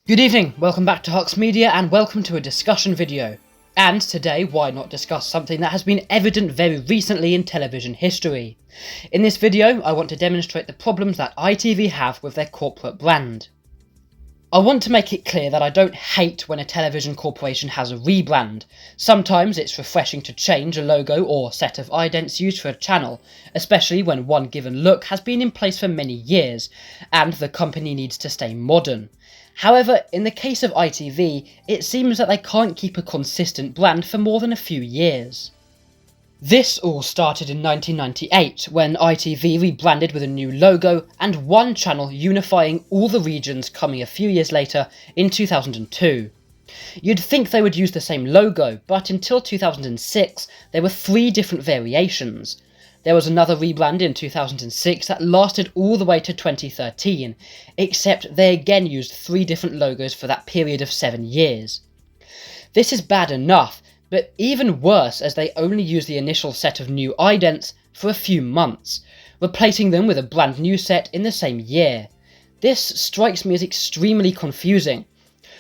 Good evening, welcome back to Hux Media and welcome to a discussion video. And today, why not discuss something that has been evident very recently in television history. In this video, I want to demonstrate the problems that ITV have with their corporate brand. I want to make it clear that I don't hate when a television corporation has a rebrand. Sometimes it's refreshing to change a logo or set of idents used for a channel, especially when one given look has been in place for many years, and the company needs to stay modern. However, in the case of ITV, it seems that they can't keep a consistent brand for more than a few years. This all started in 1998, when ITV rebranded with a new logo and one channel unifying all the regions, coming a few years later in 2002. You'd think they would use the same logo, but until 2006 there were 3 different variations. There was another rebrand in 2006 that lasted all the way to 2013, except they again used 3 different logos for that period of 7 years. This is bad enough, but even worse as they only used the initial set of new idents for a few months, replacing them with a brand new set in the same year. This strikes me as extremely confusing.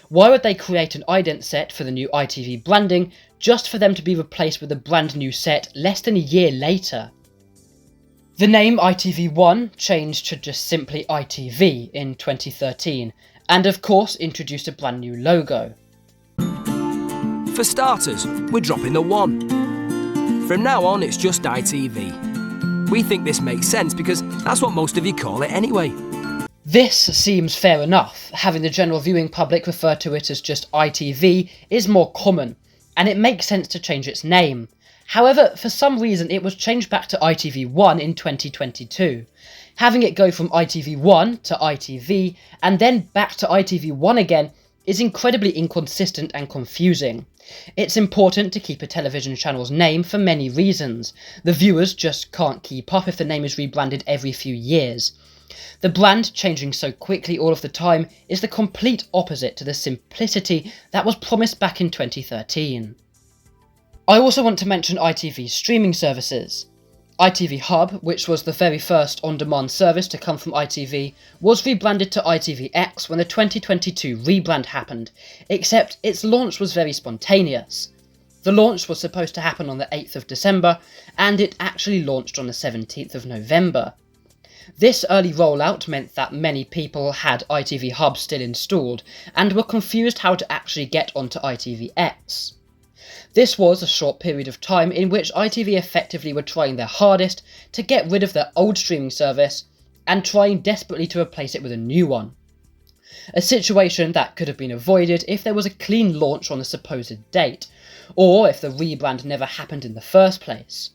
Why would they create an ident set for the new ITV branding just for them to be replaced with a brand new set less than a year later? The name ITV1 changed to just simply ITV in 2013, and of course introduced a brand new logo. For starters, we're dropping the 1. From now on, it's just ITV. We think this makes sense because that's what most of you call it anyway. This seems fair enough. Having the general viewing public refer to it as just ITV is more common, and it makes sense to change its name. However, for some reason it was changed back to ITV1 in 2022. Having it go from ITV1 to ITV, and then back to ITV1 again, is incredibly inconsistent and confusing. It's important to keep a television channel's name for many reasons. The viewers just can't keep up if the name is rebranded every few years. The brand changing so quickly all of the time is the complete opposite to the simplicity that was promised back in 2013. I also want to mention ITV's streaming services. ITV Hub, which was the very first on-demand service to come from ITV, was rebranded to ITVX when the 2022 rebrand happened, except its launch was very spontaneous. The launch was supposed to happen on the 8th of December, and it actually launched on the 17th of November. This early rollout meant that many people had ITV Hub still installed, and were confused how to actually get onto ITVX. This was a short period of time in which ITV effectively were trying their hardest to get rid of their old streaming service and trying desperately to replace it with a new one. A situation that could have been avoided if there was a clean launch on the supposed date, or if the rebrand never happened in the first place.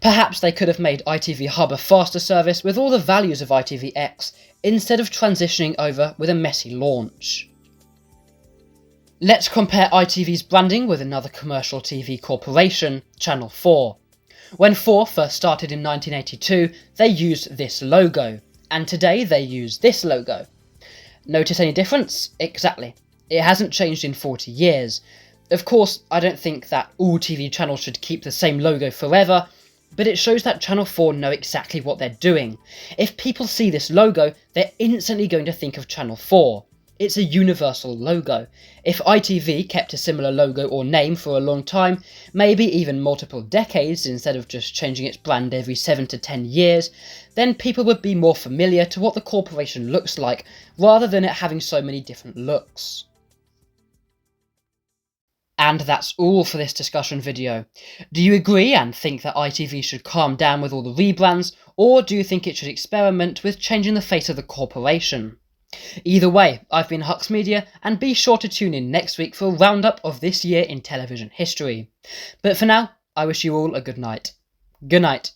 Perhaps they could have made ITV Hub a faster service with all the values of ITVX instead of transitioning over with a messy launch. Let's compare ITV's branding with another commercial TV corporation, Channel 4. When 4 first started in 1982, they used this logo, and today they use this logo. Notice any difference? Exactly. It hasn't changed in 40 years. Of course, I don't think that all TV channels should keep the same logo forever, but it shows that Channel 4 know exactly what they're doing. If people see this logo, they're instantly going to think of Channel 4. It's a universal logo. If ITV kept a similar logo or name for a long time, maybe even multiple decades instead of just changing its brand every 7 to 10 years, then people would be more familiar to what the corporation looks like, rather than it having so many different looks. And that's all for this discussion video. Do you agree and think that ITV should calm down with all the rebrands, or do you think it should experiment with changing the face of the corporation? Either way, I've been Hux Media, and be sure to tune in next week for a roundup of this year in television history. But for now, I wish you all a good night. Good night.